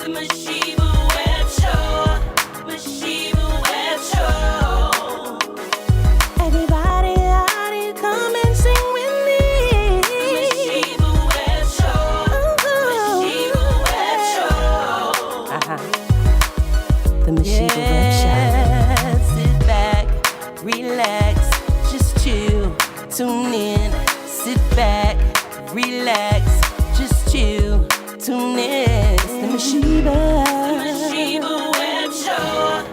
the Masheba Webb Show. Masheba Webb Show. Everybody out here, come and sing with me. Masheba Webb Show. Masheba Webb Show. The Masheba Webb Show. Sit back, relax, just chill, tune in. Sit back, relax, just chill, tune in. It's the Masheba Webb Show.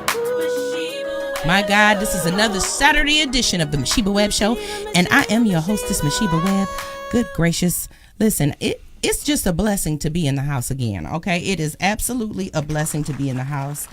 My God, this is another Saturday edition of the Masheba Webb Show, and I am your hostess, Masheba Webb. Good gracious, listen, it's just a blessing to be in the house again, okay? It is absolutely a blessing to be in the house.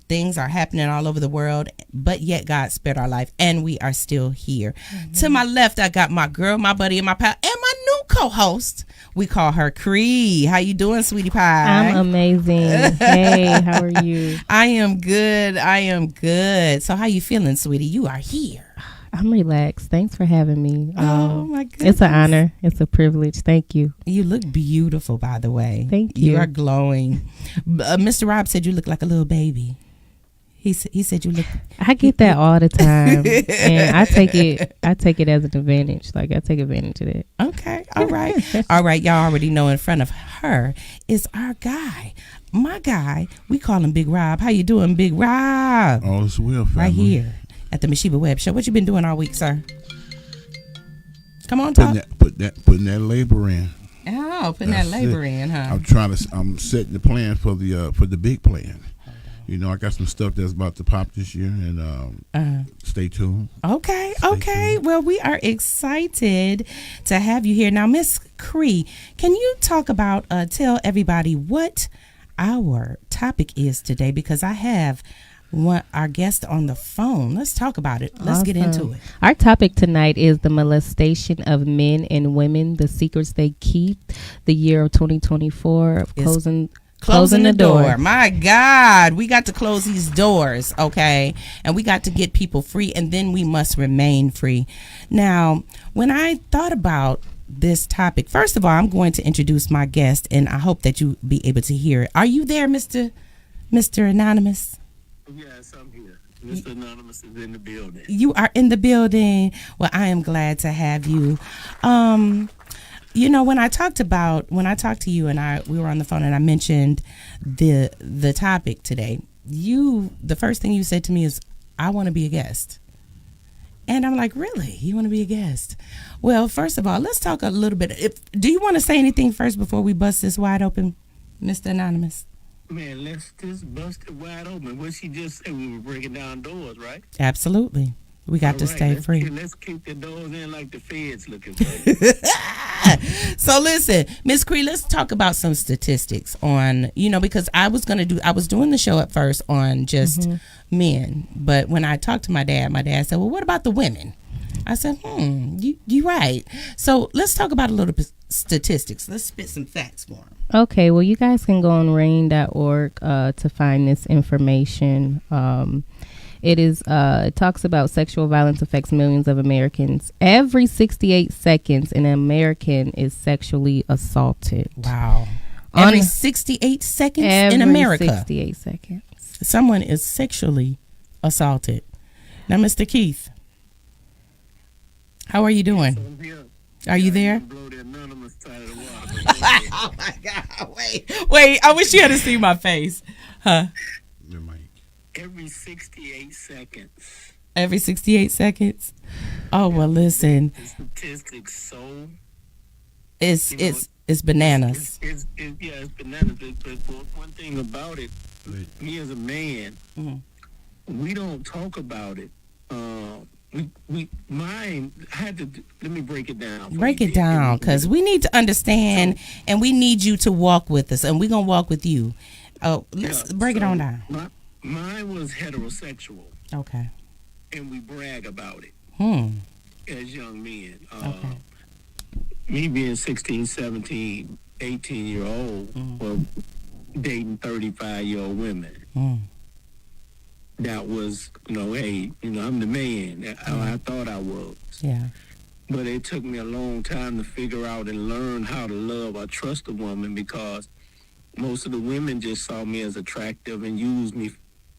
Things are happening all over the world, but yet God spared our life, and we are still here. Mm-hmm. To my left, I got my girl, my buddy, and my pal, and my new co-host. We call her Cree. How you doing, sweetie pie? I'm amazing. Hey, how are you? I am good. So how you feeling, sweetie? You are here. I'm relaxed. Thanks for having me. Oh, my goodness. It's an honor. It's a privilege. Thank you. You look beautiful, by the way. Thank you. You are glowing. Mr. Rob said you look like a little baby. He said you look. I get that all the time, and I take it as an advantage. Like, I take advantage of it. Okay, all right. Y'all already know in front of her is our guy, my guy. We call him Big Rob. How you doing, Big Rob? All is well, family. Right here at the Masheba Webb Show. What you been doing all week, sir? Come on, talk. Putting that labor in. Oh, putting that labor in, huh? I'm setting the plan for the big plan. You know, I got some stuff that's about to pop this year, and stay tuned. Okay. Well, we are excited to have you here. Now, Miss Cree, can you talk about, tell everybody what our topic is today? Because I have our guest on the phone. Let's talk about it. Let's get into it. Our topic tonight is the molestation of men and women, the secrets they keep, the year of 2024 of closing the door. My God, we got to close these doors, okay? And we got to get people free, and then we must remain free. Now, when I thought about this topic, first of all, I'm going to introduce my guest, and I hope that you be able to hear it. Are you there, Mr. Anonymous? Yes, I'm here. Mr. Anonymous is in the building. You are in the building. Well, I am glad to have you. You know, when I talked to you and we were on the phone and I mentioned the topic today, the first thing you said to me is, I want to be a guest. And I'm like, really? You want to be a guest? Well, first of all, let's talk a little bit. Do you want to say anything first before we bust this wide open, Mr. Anonymous? Man, let's just bust it wide open. What she just said, we were breaking down doors, right? Absolutely. We got to stay free. Let's keep the doors in like the feds looking for. So listen, Miss Cree, let's talk about some statistics on, because I was doing the show at first on just men, but when I talked to my dad said, well, what about the women? I said, you right. So let's talk about a little bit statistics. Let's spit some facts for them. Okay, well, you guys can go on rain.org to find this information. It talks about sexual violence affects millions of Americans. Every 68 seconds, an American is sexually assaulted. Wow. Every 68 seconds in America. 68 seconds. Someone is sexually assaulted. Now, Mr. Keith, how are you doing? Are you there? Oh, my God. Wait. I wish you had to see my face. Huh? Every 68 seconds. Every 68 seconds? Oh, well, listen. The statistics so... It's bananas. It's bananas. But one thing about it, me as a man, we don't talk about it. Let me break it down. Break it down, because we need to understand, and we need you to walk with us, and we're going to walk with you. Let's break it on down. Mine was heterosexual. Okay. And we brag about it. As young men. Okay. Me being 16, 17, 18-year-old, or dating 35-year-old women. That was, hey, I'm the man. I thought I was. Yeah. But it took me a long time to figure out and learn how to love or trust a woman, because most of the women just saw me as attractive and used me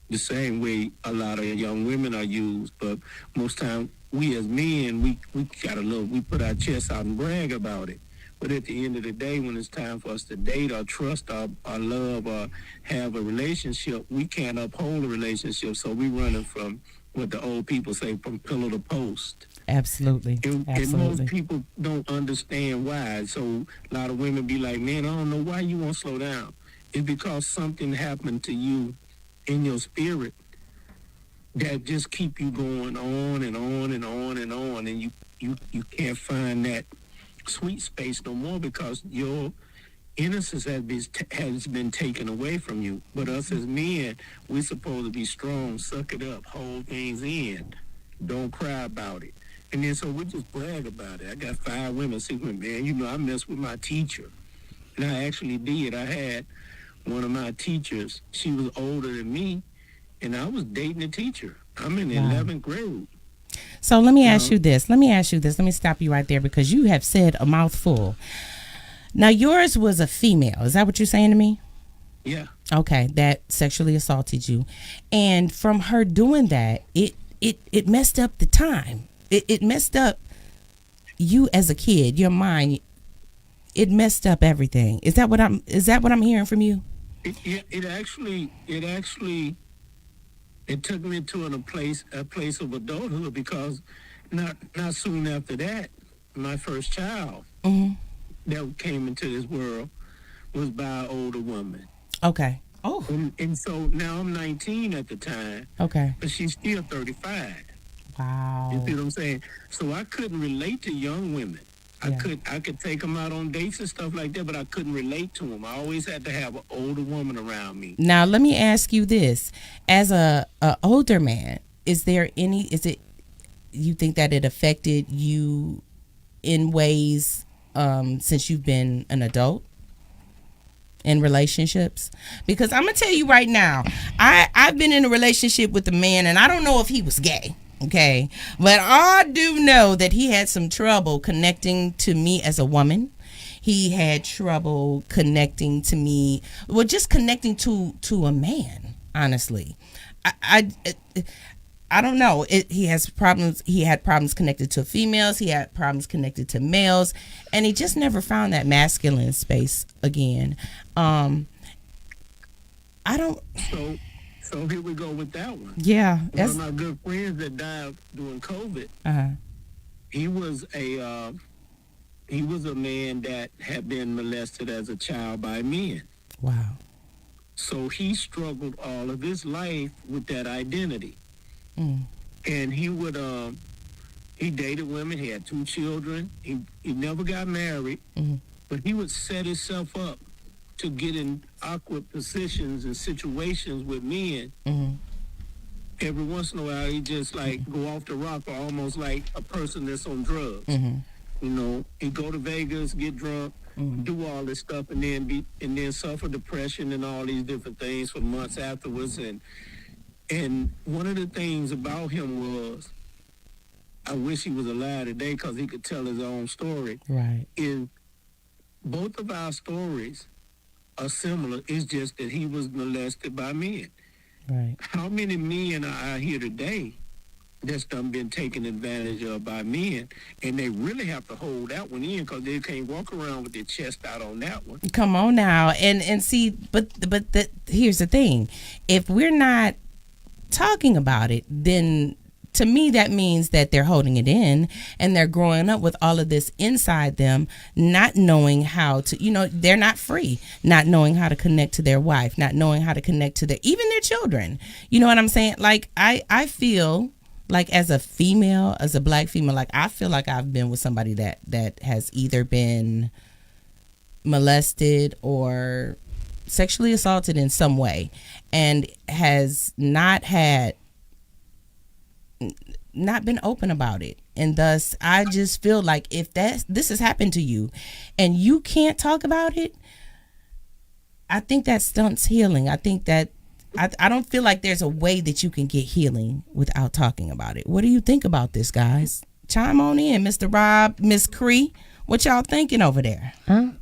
the same way a lot of young women are used. But most time, we as men, we put our chests out and brag about it. But at the end of the day, when it's time for us to date or trust or love or have a relationship, we can't uphold a relationship. So we running from what the old people say, from pillar to post. Absolutely. And most people don't understand why. So a lot of women be like, man, I don't know why you won't slow down. It's because something happened to you in your spirit that just keep you going on and on and on and on. And you can't find that sweet space no more because your innocence has been taken away from you. But us as men, we're supposed to be strong, suck it up, hold things in, don't cry about it. And then so we just brag about it. I got 5 women saying, man, I messed with my teacher. And I actually did. I had one of my teachers, she was older than me, and I was dating a teacher. I'm in the 11th grade. So let me ask you this. Let me stop you right there because you have said a mouthful. Now, yours was a female. Is that what you're saying to me? Yeah. Okay, that sexually assaulted you. And from her doing that, it messed up the time. It messed up you as a kid, your mind. It messed up everything. Is that what I'm hearing from you? It actually took me to a place of adulthood because not soon after that, my first child that came into this world was by an older woman. Okay. Oh. And so now I'm 19 at the time. Okay. But she's still 35. Wow. You see what I'm saying? So I couldn't relate to young women. I could take them out on dates and stuff like that, but I couldn't relate to them. I always had to have an older woman around me. Now, let me ask you this. As a older man, you think that it affected you in ways since you've been an adult in relationships? Because I'm going to tell you right now, I've been in a relationship with a man, and I don't know if he was gay. Okay, but I do know that he had some trouble connecting to me as a woman. He had trouble connecting to me, just connecting to a man. Honestly, I don't know. He has problems. He had problems connected to females. He had problems connected to males, and he just never found that masculine space again. I don't. So here we go with that one. Yeah. One of my good friends that died during COVID, he was a man that had been molested as a child by men. Wow. So he struggled all of his life with that identity. And he would he dated women, he had 2 children, he never got married, but he would set himself up to get in awkward positions and situations with men. Every once in a while, he just go off the rocker, almost like a person that's on drugs. He'd go to Vegas, get drunk, do all this stuff, and then suffer depression and all these different things for months afterwards. And one of the things about him was, I wish he was alive today because he could tell his own story. Right. Is both of our stories are similar. It's just that he was molested by men. Right. How many men are out here today that's been taken advantage of by men, and they really have to hold that one in because they can't walk around with their chest out on that one. Come on now, and see, but here's the thing: if we're not talking about it, then to me that means that they're holding it in and they're growing up with all of this inside them, not knowing how to, they're not free, not knowing how to connect to their wife, not knowing how to connect to even their children. You know what I'm saying? Like I feel like as a female, as a black female, like I feel like I've been with somebody that has either been molested or sexually assaulted in some way and has not been open about it. And thus I just feel like if this has happened to you and you can't talk about it, I think that stunts healing. I think that I don't feel like there's a way that you can get healing without talking about it. What do you think about this, guys? Chime on in, Mr. Rob, Miss Cree. What y'all thinking over there?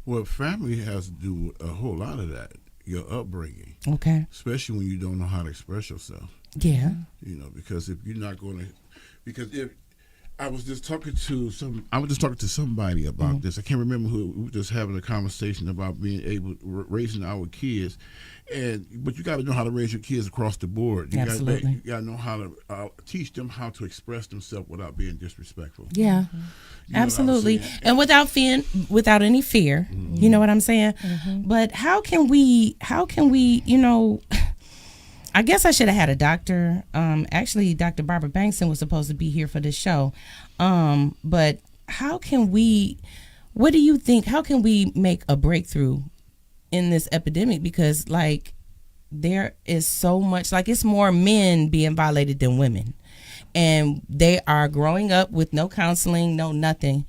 Well, family has to do a whole lot of that. your upbringing. Okay. Especially when you don't know how to express yourself. Yeah. You know, because if you're not going to, because if I was just talking to somebody about this. I can't remember who. We were just having a conversation about being able raising our kids, but you got to know how to raise your kids across the board. You Absolutely. got to know how to teach them how to express themselves without being disrespectful. Yeah. You know Absolutely. And without any fear. You know what I'm saying? But how can we, you know, I guess I should have had a doctor. Actually, Dr. Barbara Bankson was supposed to be here for this show. But how can we, what do you think, how can we make a breakthrough in this epidemic? Because, like, there is so much, like, it's more men being violated than women. And they are growing up with no counseling, no nothing.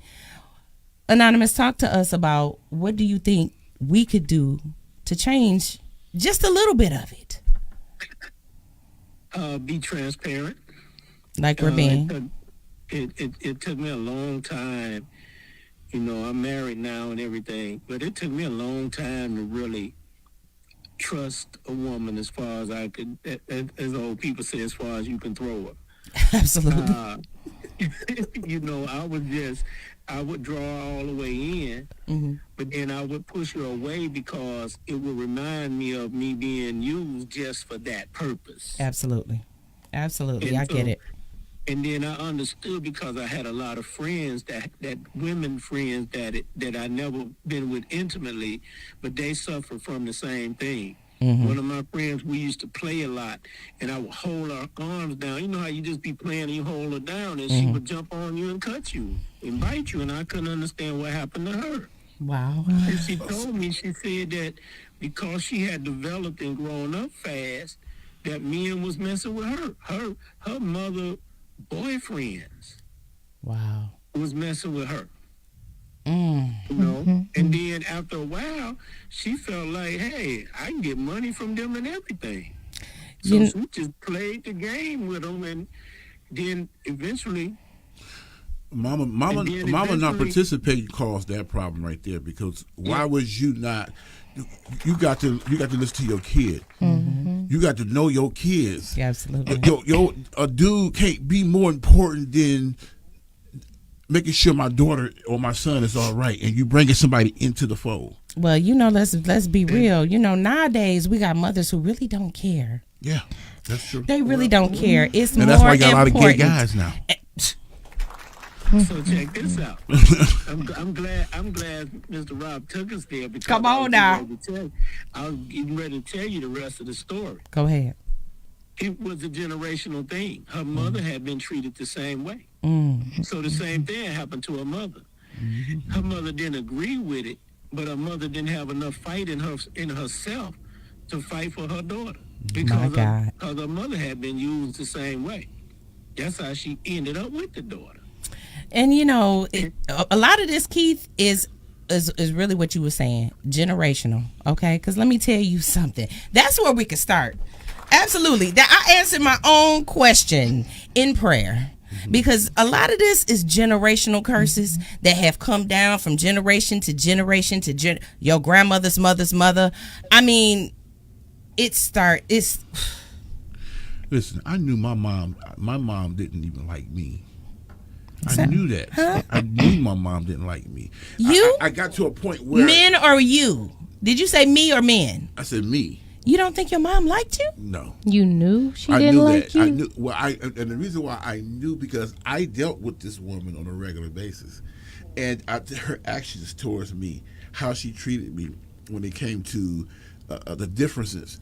Anonymous, talk to us about what do you think we could do to change just a little bit of it? Be transparent. Like we're being. It took me a long time. You know, I'm married now and everything, but it took me a long time to really trust a woman as far as I could, as old people say, as far as you can throw her. Absolutely. You know, I would draw her all the way in, but then I would push her away because it would remind me of me being used just for that purpose. Absolutely. Absolutely. And I get it. And then I understood because I had a lot of friends that women friends that I never been with intimately, but they suffer from the same thing. One of my friends, we used to play a lot, and I would hold her arms down. You know how you just be playing and you hold her down, and she would jump on you and cut you and bite you, and I couldn't understand what happened to her. Wow. And she told me, she said that because she had developed and grown up fast, that men was messing with her. Her mother boyfriends Wow. was messing with her. Mm. You know, and then after a while, she felt like, hey, I can get money from them and everything. So she just played the game with them, and then eventually, Mama not participating caused that problem right there. Because why was you not? You got to listen to your kid. You got to know your kids. Yeah, absolutely. A dude can't be more important than making sure my daughter or my son is all right, and you bringing somebody into the fold. Well, you know, let's be real. You know, nowadays we got mothers who really don't care. Yeah, that's true. They really don't care. It's and more that's why you got a lot of gay important. guys now. so check this out. I'm glad Mr. Rob took us there because Come on now. I was getting ready to tell you the rest of the story. Go ahead. It was a generational thing. Her mother had been treated the same way. So the same thing happened to her mother. Her mother didn't agree with it, but her mother didn't have enough fight in herself to fight for her daughter because her mother had been used the same way. That's how she ended up with the daughter. And you know, a lot of this, Keith, is really what you were saying, generational. Okay, because let me tell you something. That's where we can start. Absolutely. That I answered my own question in prayer. Because a lot of this is generational curses that have come down from generation to generation to your grandmother's mother's mother. I mean, it's. Listen, I knew my mom. My mom didn't even like me. I knew that. Huh? I knew my mom didn't like me. You? I got to a point where Men or you? Did you say me or men? I said me. You don't think your mom liked you? No. You knew she I didn't knew like that. you? I knew. Well, and the reason why I knew because I dealt with this woman on a regular basis, and her actions towards me, how she treated me when it came to the differences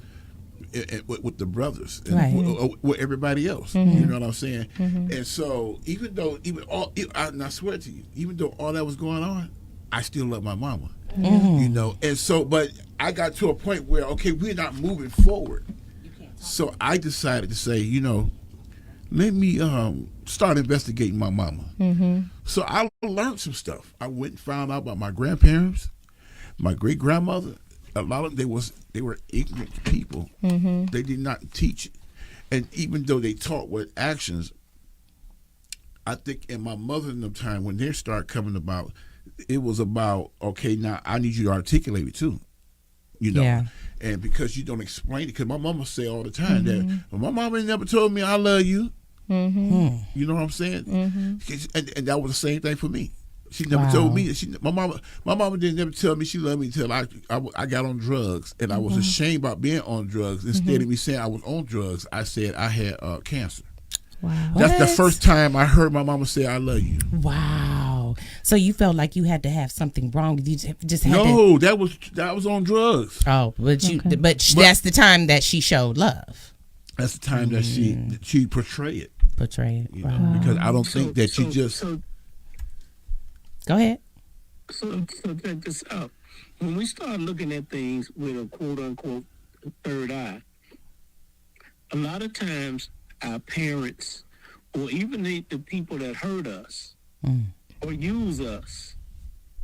with the brothers and with everybody else. You know what I'm saying? And so even I swear to you, even though all that was going on, I still love my mama. You know, and so, but I got to a point where, okay, we're not moving forward. So I decided to say, you know, let me start investigating my mama. So I learned some stuff. I went and found out about my grandparents, my great grandmother. A lot of them, they were ignorant people. They did not teach, and even though they taught with actions, I think in my mother in the time when they start coming about. It was about, okay, now I need you to articulate it too, you know. Yeah. And because you don't explain it, because my mama say all the time that, well, my mama never told me I love you. You know what I'm saying? And that was the same thing for me. She never told me. My mama didn't never tell me she loved me until I got on drugs, and I was ashamed about being on drugs. Instead of me saying I was on drugs, I said I had cancer. Wow. That's the first time I heard my mama say I love you. Wow. So you felt like you had to have something wrong. You just had No, that was on drugs. Oh, but that's the time that she showed love. That's the time that she portrayed it. Portray it. You Wow. know, because I don't think that she just. Go ahead. So check this out. When we start looking at things with a quote unquote third eye, a lot of times our parents or even the people that hurt us or use us,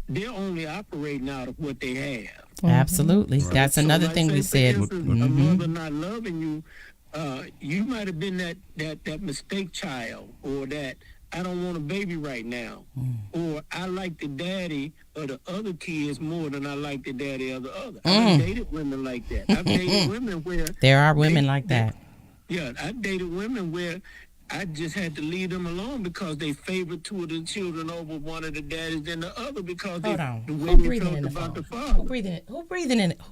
they're only operating out of what they have. Absolutely. Right. That's another thing we said. A mother not loving you, you might have been that mistake child, or that I don't want a baby right now, or I like the daddy of the other kids more than I like the daddy of the other. I've dated women like that. I've dated women where There are women like that. Yeah, I dated women where I just had to leave them alone because they favored two of the children over one of the daddies than the other because Hold the on. way Who they breathing felt in the about the phone? father. Who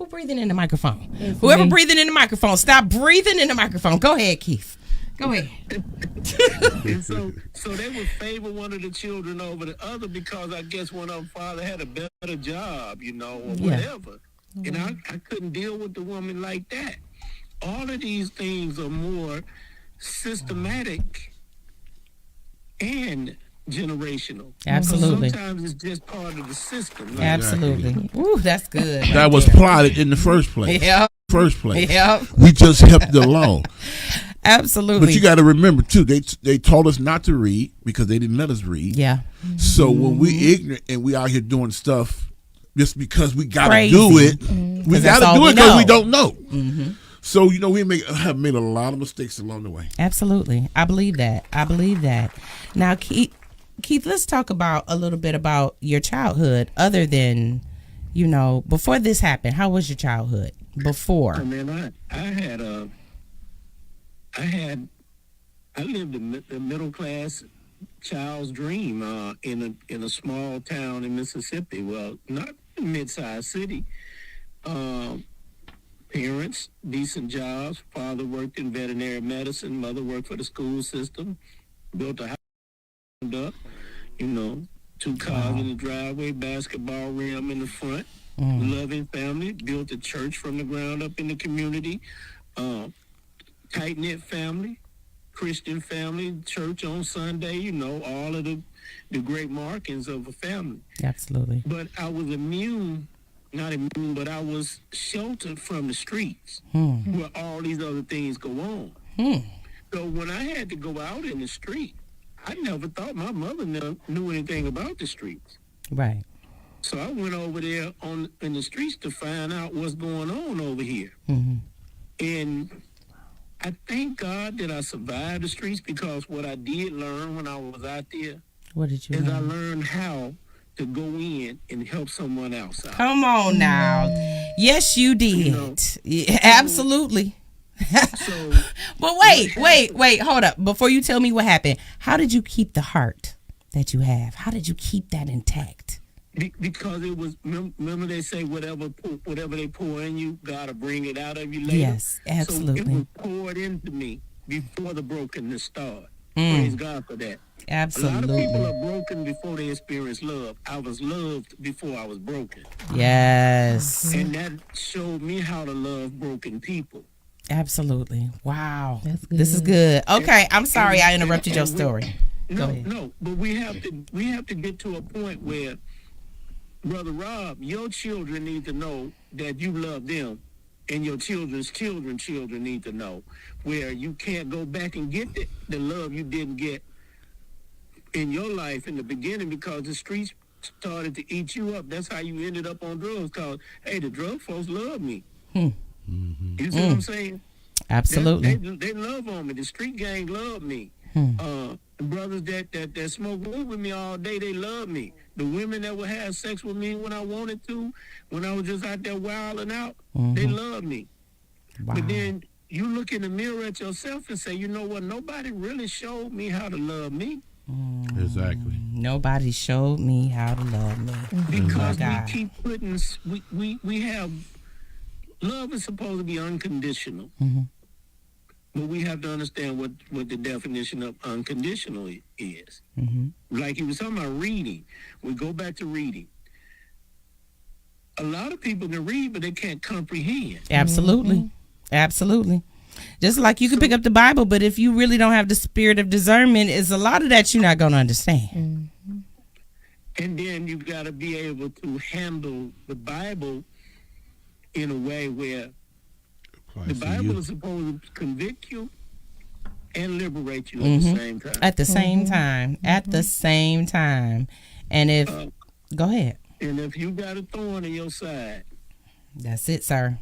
breathing in the microphone? Whoever breathing in the microphone, stop breathing in the microphone. Go ahead, Keith. Go ahead. And so they would favor one of the children over the other because I guess one of them father had a better job, or whatever. And I couldn't deal with the woman like that. All of these things are more systematic and generational. Absolutely. Sometimes it's just part of the system. Like, Absolutely. Ooh, that's good. That was plotted in the first place. Yep. Yep. We just helped it along. Absolutely. But you got to remember too, they taught us not to read because they didn't let us read. Yeah. So when we ignorant and we out here doing stuff just because we got to Crazy. do it, we got to do it because we don't know. So we have made a lot of mistakes along the way. Absolutely. I believe that. Now, Keith, let's talk about a little bit about your childhood other than, before this happened. How was your childhood before? I mean, I lived a middle class child's dream in a small town in Mississippi. Well, not a mid-sized city. Parents, decent jobs. Father worked in veterinary medicine. Mother worked for the school system. Built a house up. 2 cars in the driveway, basketball rim in the front. Loving family. Built a church from the ground up in the community. Tight-knit family. Christian family. Church on Sunday. All of the great markings of a family. Absolutely. But I was not immune, but I was sheltered from the streets where all these other things go on. So when I had to go out in the street, I never thought my mother knew anything about the streets. Right. So I went over there in the streets to find out what's going on over here. And I thank God that I survived the streets because what I did learn when I was out there What did you is I learn? learned how to go in and help someone else out. Come on now. Yes, you did. Yeah, absolutely. So, But wait, hold up. Before you tell me what happened, how did you keep the heart that you have? How did you keep that intact? because it was, remember they say whatever they pour in you, God will bring it out of you later. Yes, absolutely. So it was poured into me before the brokenness started. Praise God for that. Absolutely. A lot of people are broken before they experience love. I was loved before I was broken. Yes. And that showed me how to love broken people. Absolutely. Wow. That's good. This is good. Okay, I'm sorry I interrupted your story. Go ahead. No, but we have to get to a point where, Brother Rob, your children need to know that you love them, and your children's children need to know, where you can't go back and get the love you didn't get in your life in the beginning because the streets started to eat you up. That's how you ended up on drugs, because, hey, the drug folks love me. You see what I'm saying? Absolutely. They love on me. The street gang love me. The brothers that smoke weed with me all day, they love me. The women that would have sex with me when I wanted to, when I was just out there wilding out, they loved me. Wow. But then you look in the mirror at yourself and say, you know what? Nobody really showed me how to love me. Exactly. Nobody showed me how to love me. Because Oh, we God. keep putting, we have, love is supposed to be unconditional. But we have to understand what the definition of unconditional is. Like he was talking about reading. We go back to reading. A lot of people can read, but they can't comprehend. Absolutely. Absolutely. Just like you can pick up the Bible, but if you really don't have the spirit of discernment, it's a lot of that you're not going to understand. And then you got to be able to handle the Bible in a way where the Bible is supposed to convict you and liberate you at the same time. At the same time. At the same time. And if, go ahead. And if you got a thorn in your side, That's it, sir.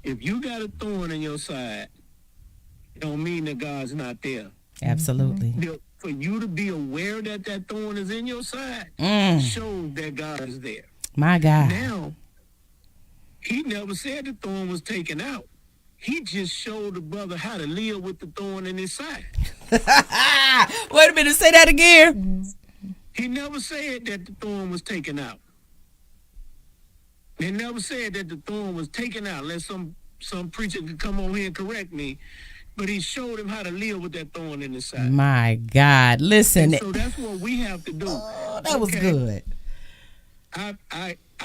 if you got a thorn in your side, it don't mean that God's not there. Absolutely. For you to be aware that that thorn is in your side shows that God is there. My God. Now, he never said the thorn was taken out. He just showed the brother how to live with the thorn in his side. Wait a minute. Say that again. He never said that the thorn was taken out. He never said that the thorn was taken out. Unless some preacher could come over here and correct me. But he showed him how to live with that thorn in his side. My God. Listen. And so that's what we have to do. Oh, that was good. I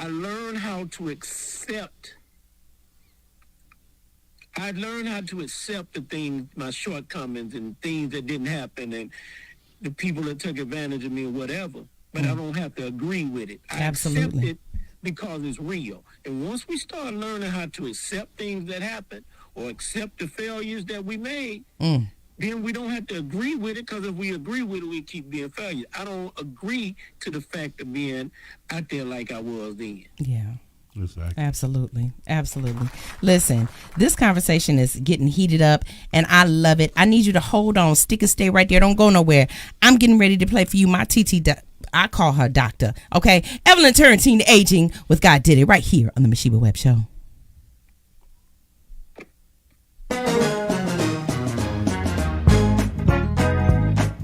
learned how to accept. I learned how to accept the things, my shortcomings and things that didn't happen and the people that took advantage of me or whatever. But I don't have to agree with it. I Absolutely. accept it because it's real. And once we start learning how to accept things that happen or accept the failures that we made, then we don't have to agree with it, because if we agree with it, we keep being failures. I don't agree to the fact of being out there like I was then. Yeah. Exactly. Absolutely. Absolutely. Listen, this conversation is getting heated up and I love it. I need you to hold on, stick and stay right there. Don't go nowhere. I'm getting ready to play for you my TT. I call her doctor. Okay. Evelyn Turrentine Aging with God Did It right here on the Masheba Webb Show.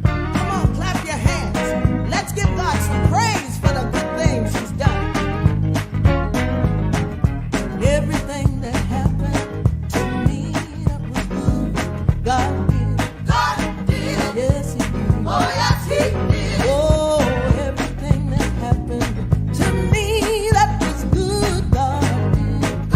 Come on, clap your hands. Let's give God some praise for the good things he's done. Everything that happened to me that was good, God did. God did. Yes, he did. Oh, yes, he did. Oh, everything that happened to me that was good, God did.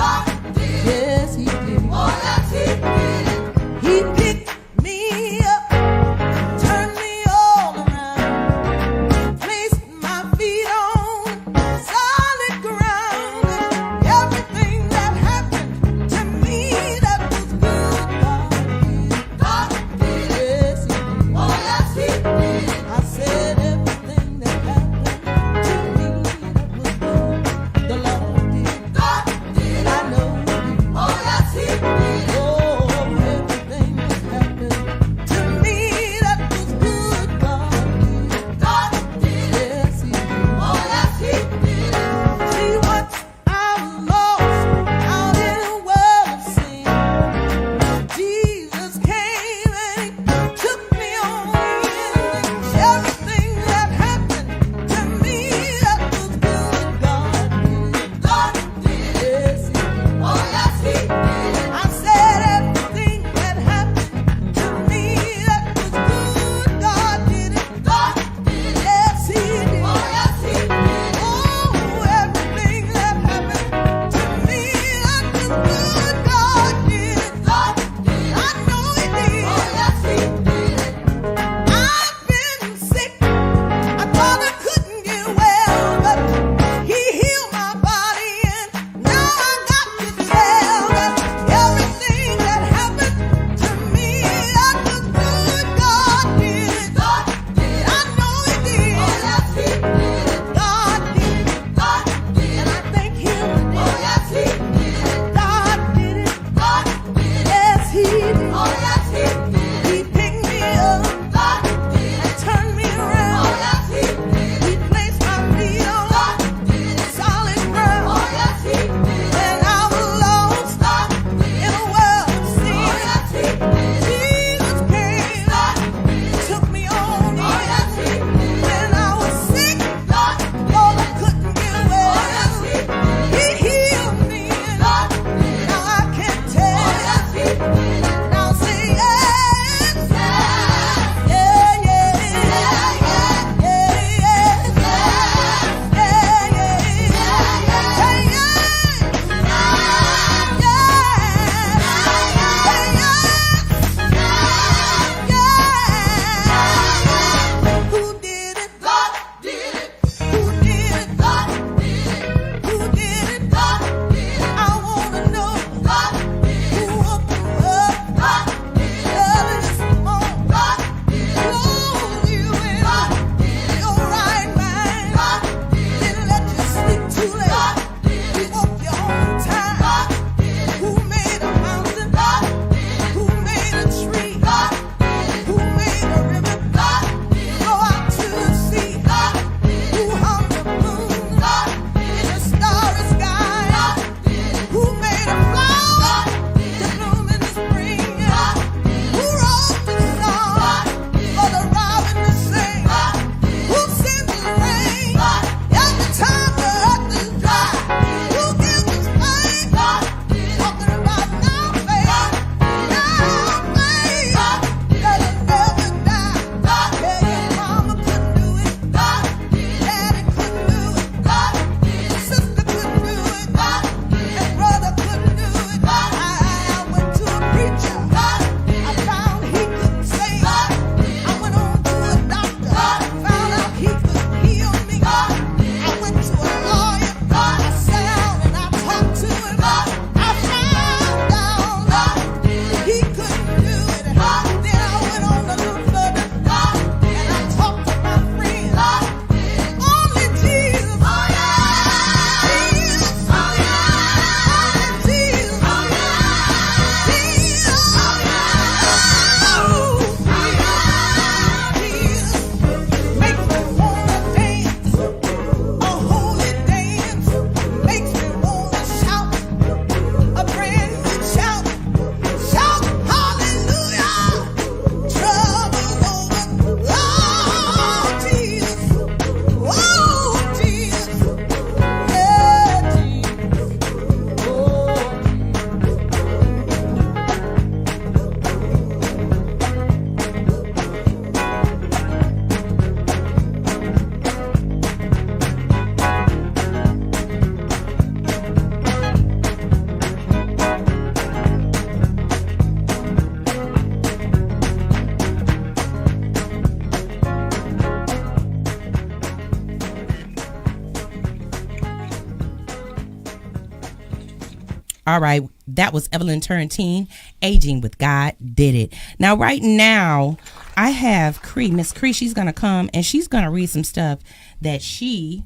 All right, that was Evelyn Turrentine, Aging with God Did It. Now, right now, I have Miss Cree. She's going to come and she's going to read some stuff that she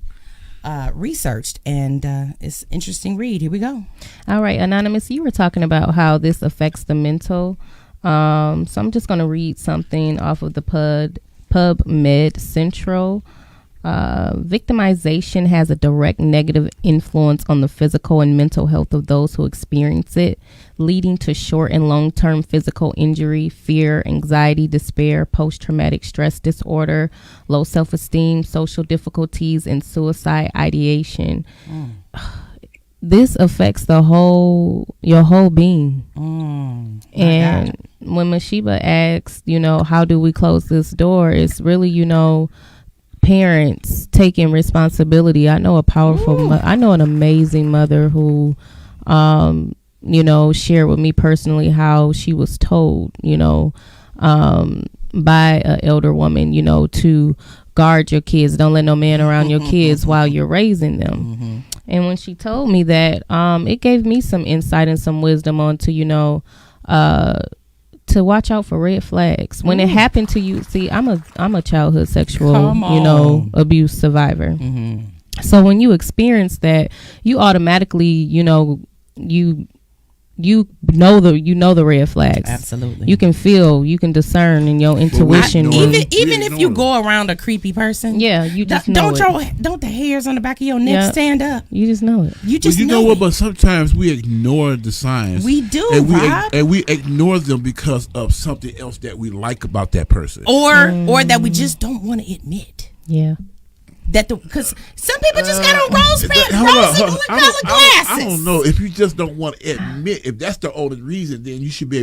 researched, and it's an interesting read. Here we go. All right, Anonymous, you were talking about how this affects the mental. So I'm just going to read something off of the PubMed Central. Victimization has a direct negative influence on the physical and mental health of those who experience it, leading to short and long-term physical injury, fear, anxiety, despair, post-traumatic stress disorder, low self-esteem, social difficulties, and suicide ideation. This affects your whole being. And when Masheba asks, how do we close this door? It's really, parents taking responsibility. I know I know an amazing mother who, shared with me personally how she was told, by an elder woman, to guard your kids. Don't let no man around your kids while you're raising them. And when she told me that, it gave me some insight and some wisdom on to, to watch out for red flags when it happened to you. See, I'm a childhood sexual, abuse survivor. So when you experience that, you automatically, you know the red flags. Absolutely. You can feel, you can discern in your intuition. Even if you go around a creepy person, you just know don't the hairs on the back of your neck stand up? You just know it. You just know what? But sometimes we ignore the signs. We do, and we ignore them because of something else that we like about that person, or that we just don't want to admit. Yeah. Because some people just got on rose-colored glasses. I don't know if you just don't want to admit. If that's the only reason, then you should be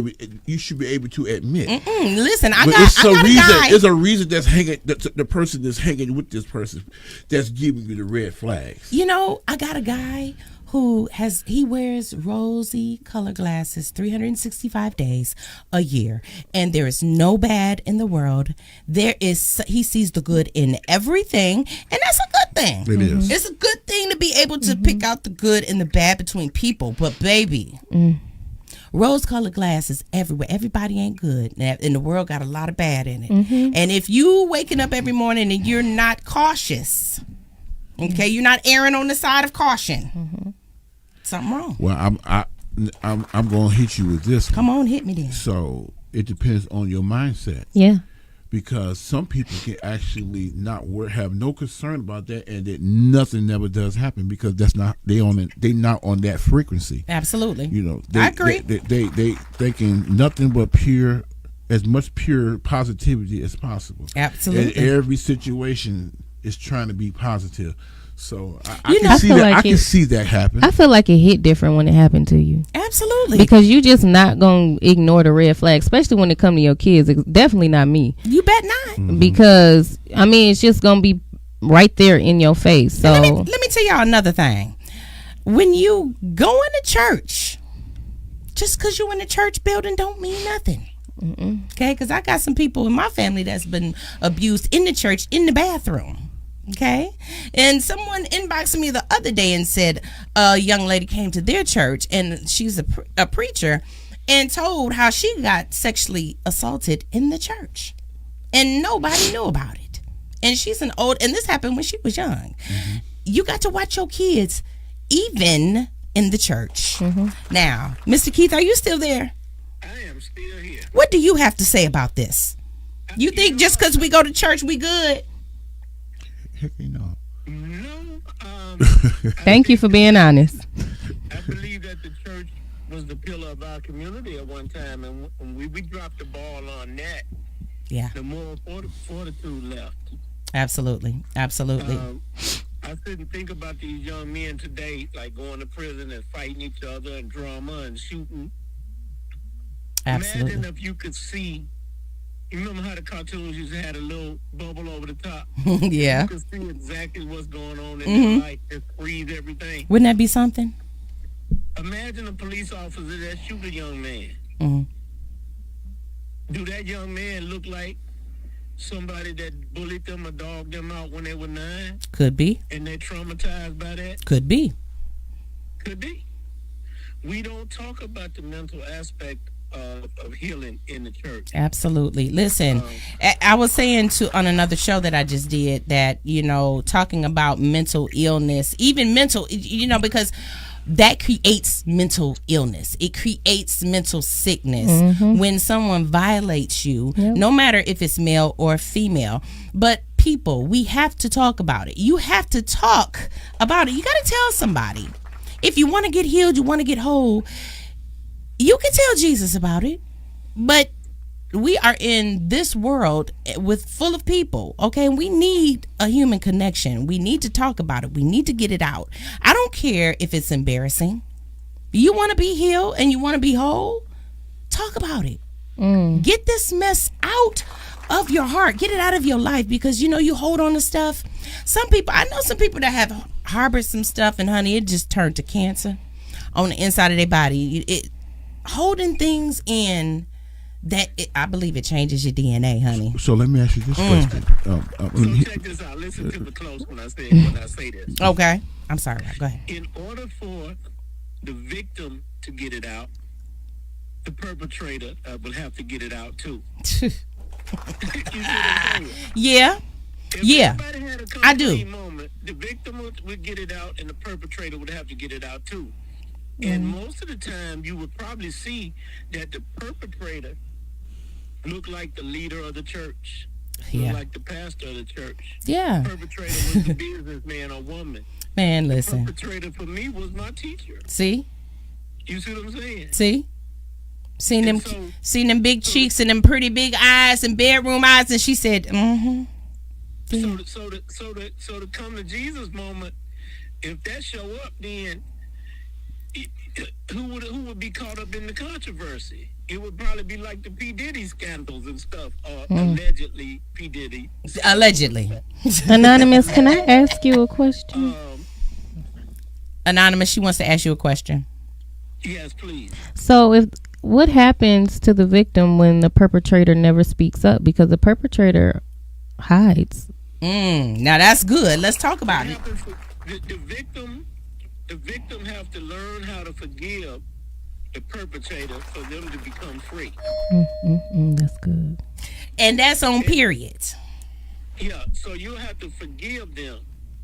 able to admit. Listen, I got a reason. a guy. There's a reason that's hanging. The person that's hanging with this person that's giving you the red flags. I got a guy who wears rosy color glasses 365 days a year, and there is no bad in the world. He sees the good in everything, and that's a good thing. It is. It's a good thing to be able to pick out the good and the bad between people. But baby, rose colored glasses everywhere. Everybody ain't good, and the world got a lot of bad in it. And if you waking up every morning and you're not cautious, okay, you're not erring on the side of caution. Something wrong. Well, I'm going to hit you with this one. Come on, hit me then. So it depends on your mindset. Yeah. Because some people can actually have no concern about that, and that nothing never does happen because they not on that frequency. Absolutely. I agree. They thinking nothing but as much pure positivity as possible. Absolutely. And every situation is trying to be positive. So I can see that happen. I feel like it hit different when it happened to you. Absolutely. Because you just not going to ignore the red flag, especially when it come to your kids. It's definitely not me. You bet not. Because, it's just going to be right there in your face. So let me tell y'all another thing. When you go into church, just because you're in a church building don't mean nothing. Okay? Because I got some people in my family that's been abused in the church, in the bathroom. Okay, and someone inboxed me the other day and said a young lady came to their church, and she's a preacher, and told how she got sexually assaulted in the church, and nobody knew about it. And and this happened when she was young. You got to watch your kids, even in the church. Now, Mr. Keith, are you still there? I am still here. What do you have to say about this? You think just because we go to church we good? No. Thank you for being honest. I believe that the church was the pillar of our community at one time, and when we dropped the ball on that, the moral fortitude left. Absolutely. I sit and think about these young men today, like going to prison and fighting each other and drama and shooting. Absolutely. Imagine if you could see. You remember how the cartoons used to have a little bubble over the top? Yeah. You could see exactly what's going on in their life. Just freeze everything. Wouldn't that be something? Imagine a police officer that shoot a young man. Do that young man look like somebody that bullied them or dogged them out when they were 9? Could be. And they're traumatized by that? Could be. Could be. we don't talk about the mental aspect of healing in the church. Absolutely. Listen, I was saying on another show that I just did that, talking about mental illness, even mental, because that creates mental illness. It creates mental sickness when someone violates you, no matter if it's male or female. But people, we have to talk about it. You have to talk about it. You got to tell somebody. If you want to get healed, you want to get whole, you can tell Jesus about it. But we are in this world full of people, okay? We need a human connection. We need to talk about it. We need to get it out. I don't care if it's embarrassing. You want to be healed and you want to be whole? Talk about it. Get this mess out of your heart. Get it out of your life, because you hold on to stuff. I know some people that have harbored some stuff, and honey, it just turned to cancer on the inside of their body. Holding things in, I believe it changes your DNA, honey. So let me ask you this question. So check this out. Listen to me close when I say this. Okay. I'm sorry. Go ahead. In order for the victim to get it out, the perpetrator will have to get it out too. You see what I'm saying? Yeah. If everybody had a I do. moment, the victim would get it out and the perpetrator would have to get it out too. And most of the time, you would probably see that the perpetrator looked like the leader of the church, looked like the pastor of the church. Yeah. The perpetrator was the businessman or woman. Man, listen. The perpetrator for me was my teacher. See? You see what I'm saying? See? Seen them big cheeks and them pretty big eyes and bedroom eyes, and she said, Yeah. So to come to Jesus moment, if that show up, then who would be caught up in the controversy? It would probably be like the P. Diddy scandals and stuff, or allegedly P. Diddy. Allegedly. Anonymous, can I ask you a question? Anonymous, she wants to ask you a question. Yes, please. So what happens to the victim when the perpetrator never speaks up? Because the perpetrator hides. Now that's good. Let's talk about it. The victim have to learn how to forgive the perpetrator for them to become free. That's good. And that's on periods. Yeah, so you have to forgive them.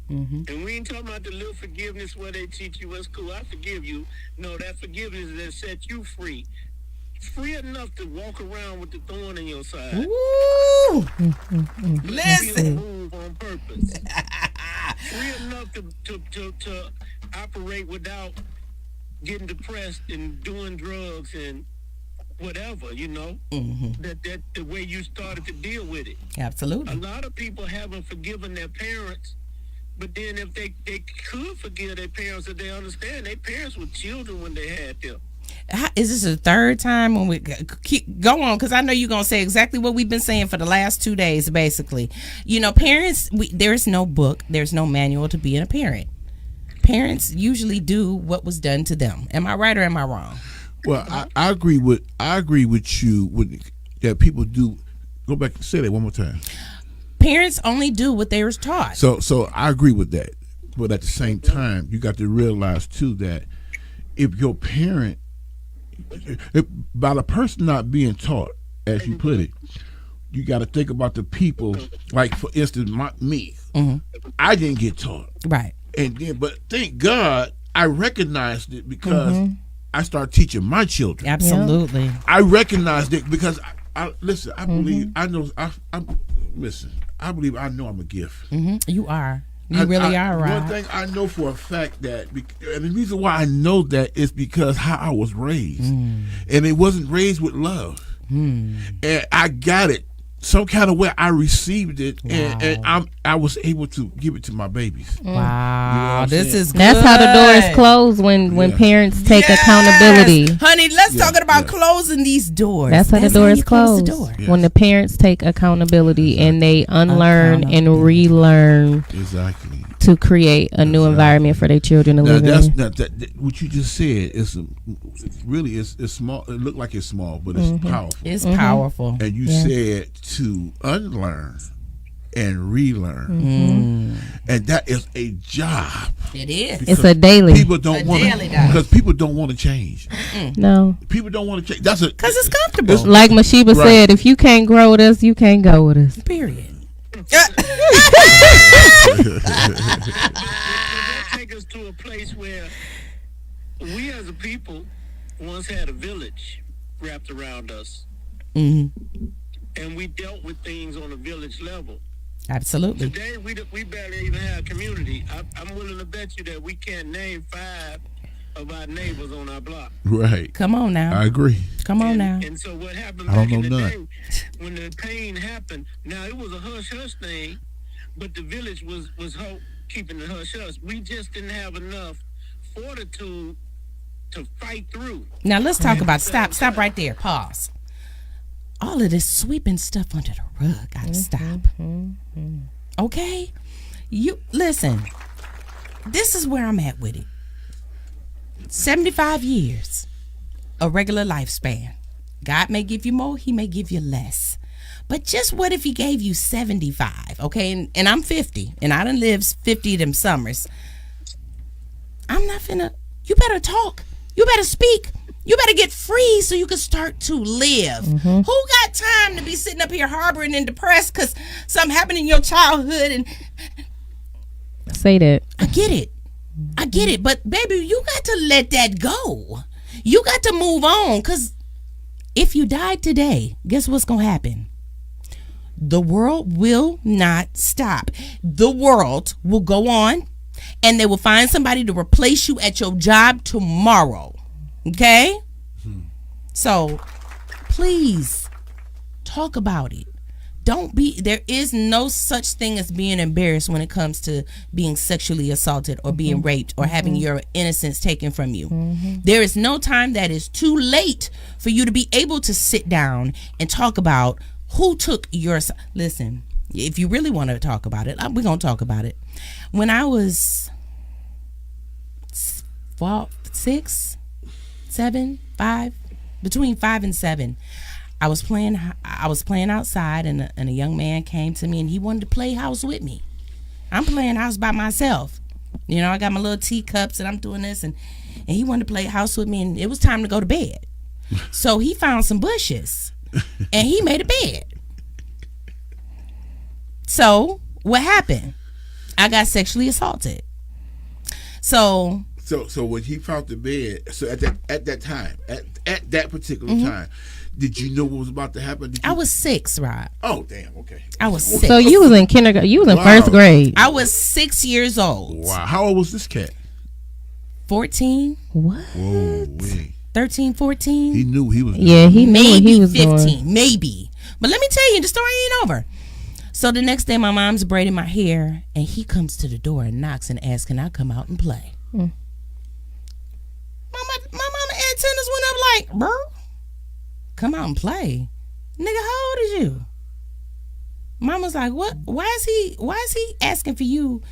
And we ain't talking about the little forgiveness where they teach you, it's cool, I forgive you. No, that forgiveness that set you free. Free enough to walk around with the thorn in your side. Woo! Listen. Move on purpose. Free enough to operate without getting depressed and doing drugs and whatever, that the way you started to deal with it. Absolutely. A lot of people haven't forgiven their parents, but then if they could forgive their parents, if they understand their parents were children when they had them. Is this the third time when we go on? Because I know you're going to say exactly what we've been saying for the last 2 days, basically. Parents, there's no book, there's no manual to being a parent. Parents usually do what was done to them. Am I right or am I wrong? Well, I agree with you that people do. Go back and say that one more time. Parents only do what they were taught. So I agree with that. But at the same time, you got to realize too that if your parent, by the person not being taught, as you put it, you got to think about the people. Like for instance, me, I didn't get taught, right? And then, but thank God, I recognized it because I started teaching my children. Absolutely, yeah. I recognized it because I listen. I believe I know. Listen. I believe I know I'm a gift. You are. You really are, right? One thing I know for a fact and the reason why I know that is because how I was raised, and it wasn't raised with love, and I got it some kind of way. I received it, and I was able to give it to my babies. Wow, this is good. That's how the door is closed when parents take accountability. Honey, let's talk about closing these doors. That's how the door is closed. When the parents take accountability and they unlearn and relearn to create a new environment for their children to live in. That what you just said is really it's small. It looked like it's small, but it's powerful. It's powerful. And you said to unlearn and relearn. And that is a job. It is. It's a daily. People don't want to, daily job. because people don't want to change. No. People don't want to change. That's Because it's comfortable. Like Masheba Right. said, if you can't grow with us, you can't go with us. Period. That take us to a place where we as a people once had a village wrapped around us, and we dealt with things on a village level. Absolutely. Today, we barely even have community. I'm willing to bet you that we can't name 5 of our neighbors on our block. right. Come on now. I agree. Come on now. And so what happened I don't back in the know day, none. when the pain happened, now it was a hush-hush thing, but the village was keeping the hush-hush. We just didn't have enough fortitude to fight through. Now let's talk about stop right there. Pause. All of this sweeping stuff under the rug gotta stop. Okay? You listen. This is where I'm at with it. 75 years. A regular lifespan. God may give you more, he may give you less. But just what if he gave you 75? Okay, and I'm 50, and I done lived 50 of them summers. I'm not finna. You better talk. You better speak. You better get free so you can start to live. Who got time to be sitting up here harboring and depressed because something happened in your childhood? And Say that. I get it. But baby, you got to let that go. You got to move on, because if you died today, guess what's going to happen? The world will not stop. The world will go on, and they will find somebody to replace you at your job tomorrow. Okay? So, please, talk about it. There is no such thing as being embarrassed when it comes to being sexually assaulted or being raped or having your innocence taken from you. There is no time that is too late for you to be able to sit down and talk about who took your... Listen, if you really want to talk about it, we're going to talk about it. When I was 6, 7, 5, between 5 and 7, I was playing outside, and a young man came to me, and he wanted to play house with me. I'm playing house by myself. You know, I got my little teacups, and I'm doing this, and he wanted to play house with me, and it was time to go to bed. So he found some bushes, and he made a bed. So what happened? I got sexually assaulted. So when he found the bed, so at that time, at that particular time, did you know what was about to happen? I was 6, Rob. Oh, damn. Okay. I was 6. So you was in kindergarten. You was in first grade. I was 6 years old. Wow. How old was this cat? 14. What? Whoa, wait. 13, 14. He knew he was. Yeah, he knew what Maybe he was 15. doing. Maybe. But let me tell you, the story ain't over. So the next day, my mom's braiding my hair, and he comes to the door and knocks and asks, "Can I come out and play?" My mama antennas went up like, "Bro, come out and play, nigga. How old is you?" Mama's like, "What? Why is he asking for you?"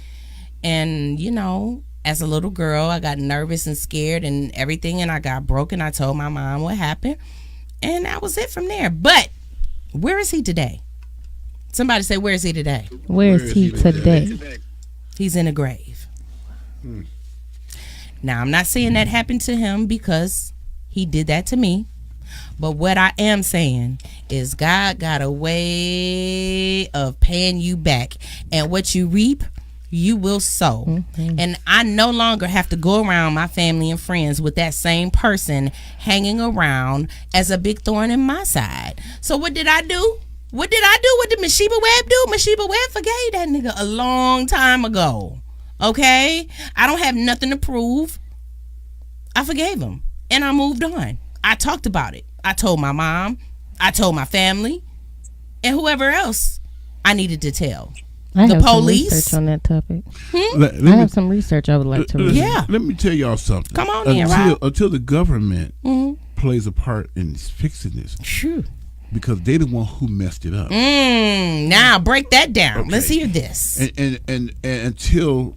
And you know, as a little girl, I got nervous and scared and everything, and I got broken. I told my mom what happened, and that was it from there. But where is he today? Somebody say, where is he today? Where is he today? He's in a grave. Now, I'm not saying that happened to him because he did that to me. But what I am saying is God got a way of paying you back. And what you reap, you will sow. And I no longer have to go around my family and friends with that same person hanging around as a big thorn in my side. So what did I do? What did Masheba Webb do? Masheba Webb forgave that nigga a long time ago. Okay? I don't have nothing to prove. I forgave him. And I moved on. I talked about it. I told my mom. I told my family. And whoever else I needed to tell. I The have some police. research on that topic. Let I me- have some research I would like to read. Yeah. Let me tell y'all something. Come on in, Rob. Until the government plays a part in fixing this, True. because they the one who messed it up. Now break that down. Okay. Let's hear this. And until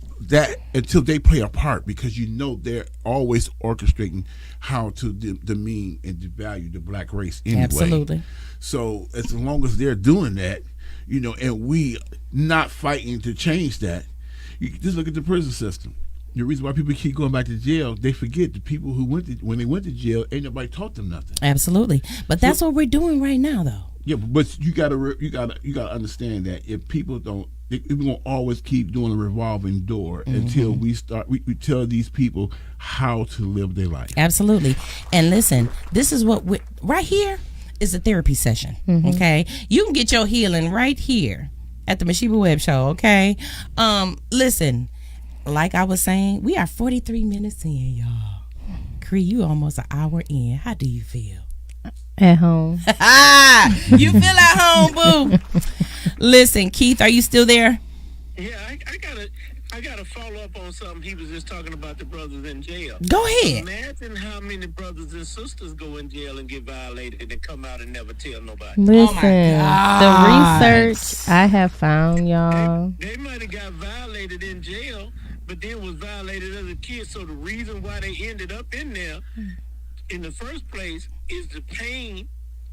they play a part, because you know they're always orchestrating how to demean and devalue the black race anyway. Absolutely. So as long as they're doing that, and we not fighting to change that. You just look at the prison system. The reason why people keep going back to jail, they forget the people who when they went to jail, ain't nobody taught them nothing. Absolutely, but that's what we're doing right now, though. Yeah, but you gotta understand that if people don't, we're gonna always keep doing a revolving door until we tell these people how to live their life. Absolutely, and listen, this is what right here is a therapy session. Okay, you can get your healing right here at the Masheba Webb Show. Okay, listen. Like I was saying, we are 43 minutes in, y'all. Cree, you almost an hour in. How do you feel? At home. You feel at home, boo. Listen, Keith, are you still there? Yeah, I gotta follow up on something he was just talking about, the brothers in jail. Go ahead. Imagine how many brothers and sisters go in jail and get violated and come out and never tell nobody. Listen, God. the research I have found, y'all. They might have got violated in jail, but then was violated as a kid. So the reason why they ended up in there in the first place is the pain,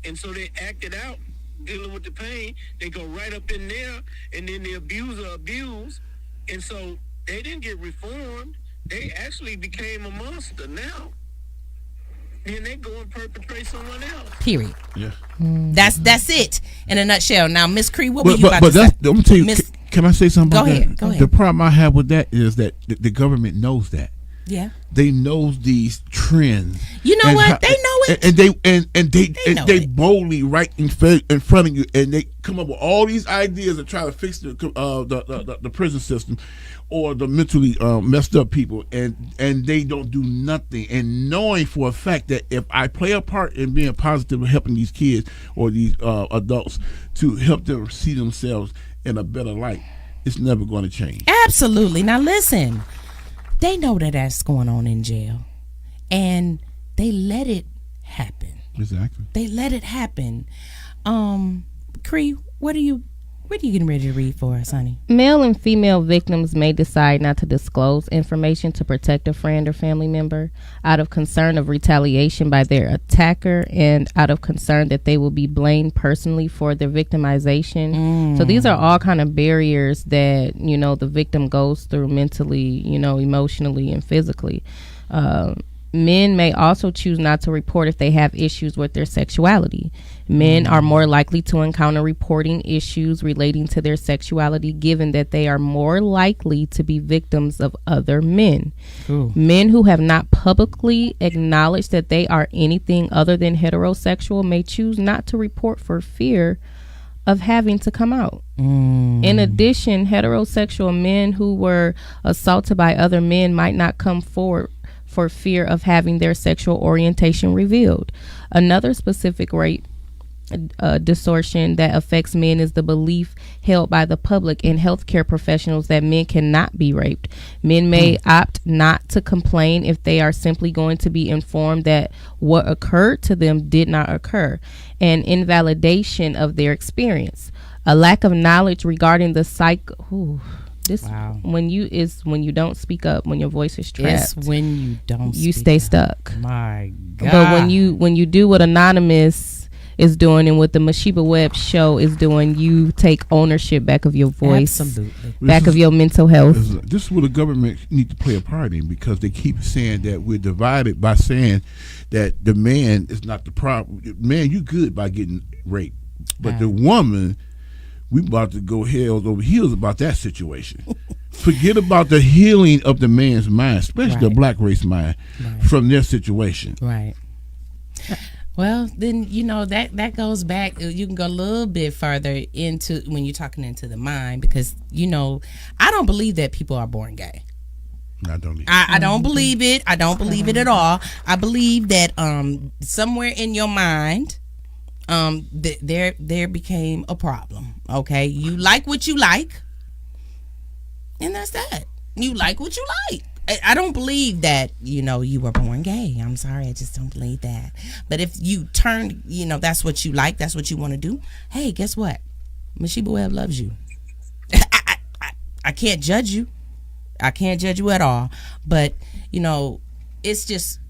and so they acted out dealing with the pain. They go right up in there, and then the abuser abused, and so they didn't get reformed. They actually became a monster now. Then they go and perpetrate someone else. Period. Yeah. That's it in a nutshell. Now, Miss Cree, what were you about to say? I'm gonna tell you. Can I say something about that? Go ahead. The problem I have with that is that the government knows that. Yeah. They know these trends. You know what? They know it. And they boldly right in front of you, and they come up with all these ideas to try to fix the prison system or the mentally messed up people, and they don't do nothing. And knowing for a fact that if I play a part in being positive and helping these kids or these adults to help them see themselves in a better light, it's never going to change. Absolutely. Now listen, they know that that's going on in jail, and they let it happen. Exactly. They let it happen. Cree, what are you getting ready to read for us, honey? Male and female victims may decide not to disclose information to protect a friend or family member out of concern of retaliation by their attacker and out of concern that they will be blamed personally for their victimization. So these are all kind of barriers that, the victim goes through mentally, emotionally and physically. Men may also choose not to report if they have issues with their sexuality. Men are more likely to encounter reporting issues relating to their sexuality, given that they are more likely to be victims of other men. Ooh. Men who have not publicly acknowledged that they are anything other than heterosexual may choose not to report for fear of having to come out. In addition, heterosexual men who were assaulted by other men might not come forward for fear of having their sexual orientation revealed. Another specific rape distortion that affects men is the belief held by the public and healthcare professionals that men cannot be raped. Men may opt not to complain if they are simply going to be informed that what occurred to them did not occur, an invalidation of their experience. A lack of knowledge regarding the when you don't speak up, when your voice is trapped. It's when you don't you speak stay up. stuck. My God. But when you do what Anonymous is doing and what the Masheba Webb Show is doing, you take ownership back of your voice, absolutely, back of your mental health. This is what the government need to play a part in, because they keep saying that we're divided by saying that the man is not the problem. Man, you good by getting raped, but the woman, we about to go heels over heels about that situation. Forget about the healing of the man's mind, especially the black race mind, from their situation. Right. Well, then, that goes back. You can go a little bit further into when you're talking into the mind, because, I don't believe that people are born gay. I don't either. I don't believe it. I don't believe it at all. I believe that somewhere in your mind, there became a problem. Okay, you like what you like, and that's that. You like what you like. I don't believe that you were born gay. I'm sorry, I just don't believe that. But if you turn, that's what you like, that's what you want to do. Hey, guess what? Masheba Webb loves you. I can't judge you. I can't judge you at all. But it's just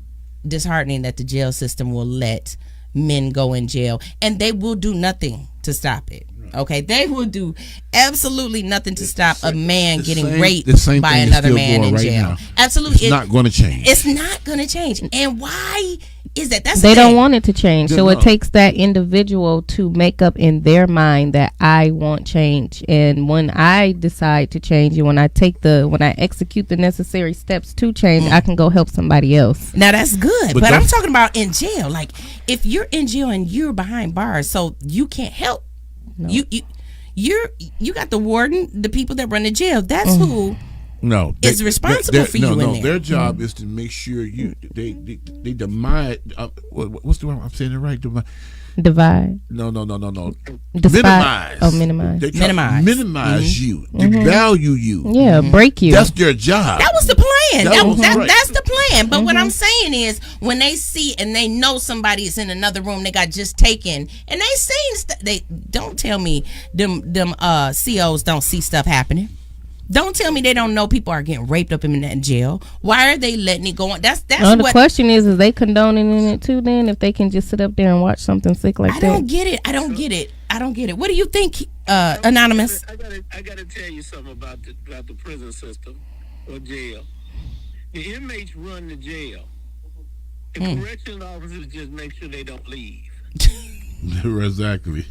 disheartening that the jail system will let men go in jail, and they will do nothing to stop it. Okay, they will do absolutely nothing to stop a man getting raped the same by thing is another still man going in right jail. now. Absolutely, It's not going to change. It's not going to change. And why is that? That's They the don't thing. want it to change. So it takes that individual to make up in their mind that I want change. And when I decide to change, and when I execute the necessary steps to change, I can go help somebody else. Now that's good, But but I'm that's- talking about in jail. Like if you're in jail and you're behind bars, so you can't help. No. You got the warden, the people that run the jail. That's who. No, is responsible for you in there. Their job is to make sure they demise. What's the word? I'm saying it right. Divide. No. Despite, Minimize. Oh, minimize. They try to minimize you, devalue you. Yeah, break you. That's their job. That was the plan. Right. That's the plan. But what I'm saying is, when they see and they know somebody is in another room, they got just taken, and they seen they don't tell me them COs don't see stuff happening. Don't tell me they don't know people are getting raped up in that jail. Why are they letting it go on? That's the what question is they condoning in it too? Then if they can just sit up there and watch something sick like I that, don't get it. I don't get it. What do you think, Anonymous? I gotta tell you something about the prison system or jail. The inmates run the jail. The correctional officers just make sure they don't leave. Exactly.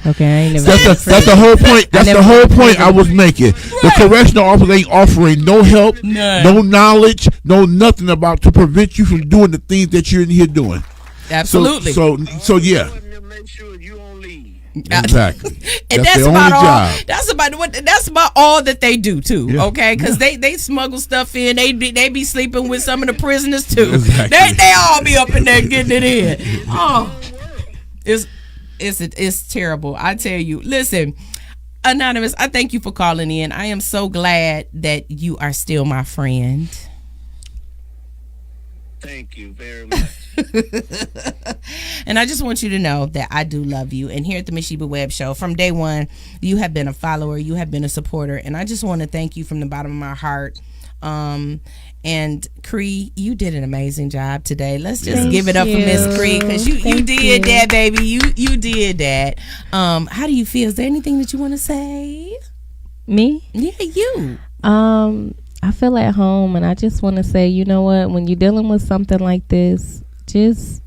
Okay, I ain't never. That's the whole point. That's the whole point I was making. The correctional officer ain't offering no help, no knowledge, no nothing about to prevent you from doing the things that you're in here doing. Absolutely. So yeah. Make sure you don't leave. Exactly. And that's their about only all. job. That's about all that they do too. Yeah. Okay, because they smuggle stuff in. They be sleeping with some of the prisoners too. Exactly. They all be up in there getting it in. Oh, it's terrible. I tell you. Listen, Anonymous, I thank you for calling in. I am so glad that you are still my friend. Thank you very much. And I just want you to know that I do love you. And here at the Masheba Webb Show, from day one, you have been a follower, you have been a supporter, and I just want to thank you from the bottom of my heart. And Cree, you did an amazing job today. Let's just give it up for Miss Cree, because you did that, baby. You did that. How do you feel? Is there anything that you want to say? Me? Yeah, you. I feel at home, and I just want to say, you know what? When you're dealing with something like this, just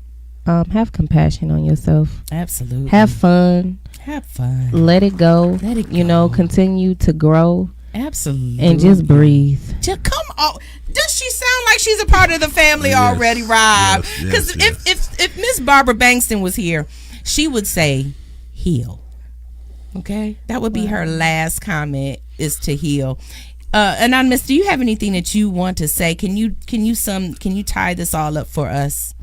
have compassion on yourself. Absolutely. Have fun. Have fun. Let it go. Let it go. You know, continue to grow. Absolutely. And just breathe. Just come on. Does she sound like she's a part of the family already, Rob? Because if Miss Barbara Bankston was here, she would say, heal. Okay? That would be her last comment, is to heal. Anonymous, do you have anything that you want to say? Can you tie this all up for us?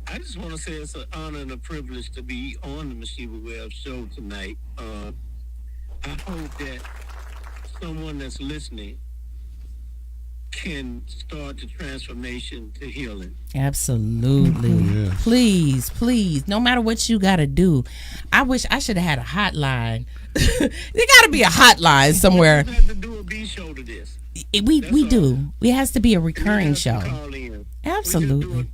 I just want to say it's an honor and a privilege to be on the Masheba Webb Show tonight. I hope that someone that's listening can start the transformation to healing. Absolutely. Yes. Please, no matter what you got to do. I wish I should have had a hotline. There got to be a hotline somewhere. We have to do a B show to this. We do. It has to be a recurring show. Call in. Absolutely.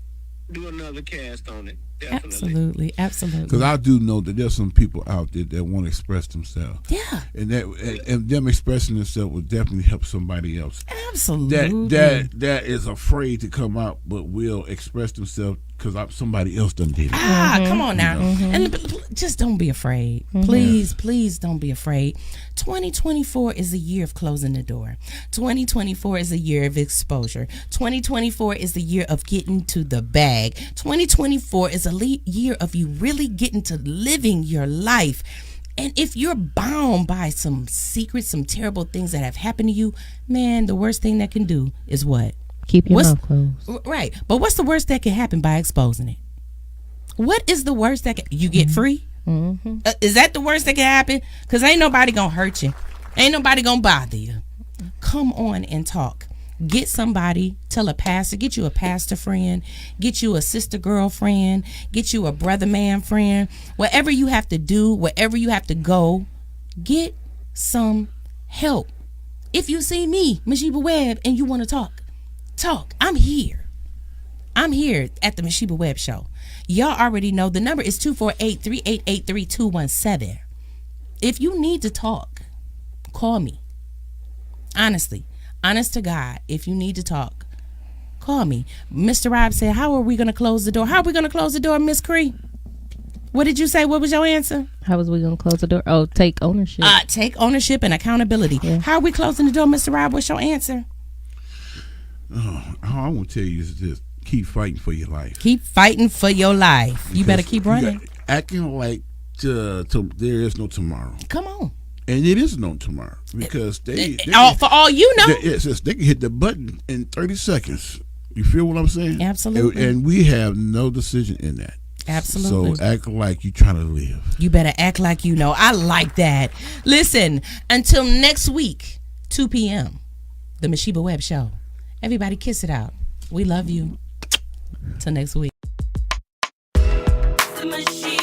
Do another cast on it. Definitely. Absolutely. Because I do know that there's some people out there that want to express themselves. Yeah. And them expressing themselves will definitely help somebody else. Absolutely. That is afraid to come out, but will express themselves because somebody else done did it. Come on now. And just don't be afraid. Please don't be afraid. 2024 is a year of closing the door. 2024 is a year of exposure. 2024 is the year of getting to the bag. 2024 is a year of you really getting to living your life. And if you're bound by some secrets, some terrible things that have happened to you, man, the worst thing that can do is what? Keep your mouth closed. Right. But what's the worst that can happen by exposing it? What is the worst that you get free? Is that the worst that can happen? Because ain't nobody going to hurt you. Ain't nobody going to bother you. Come on and talk. Get somebody, tell a pastor, get you a pastor friend, get you a sister girlfriend, get you a brother man friend. Whatever you have to do, wherever you have to go, get some help. If you see me, Masheba Webb, and you want to talk, I'm here. I'm here at the Masheba Webb Show. Y'all already know the number is 248-388-3217. If you need to talk, call me. Honestly, honest to God, if you need to talk, call me. Mr. Rob said, how are we going to close the door? How are we going to close the door, Miss Cree? What did you say? What was your answer? How was we going to close the door? Oh, take ownership. Take ownership and accountability. Yeah. How are we closing the door, Mr. Rob? What's your answer? All I want to tell you is this. Keep fighting for your life. Keep fighting for your life. You better keep running. Acting like there is no tomorrow. Come on. And it is no tomorrow because they for all you know, they can hit the button in 30 seconds. You feel what I'm saying? Absolutely. And we have no decision in that. Absolutely. So act like you're trying to live. You better act like you know. I like that. Listen, until next week, 2 p.m., the Masheba Webb Show. Everybody kiss it out. We love you. Till next week. The Masheba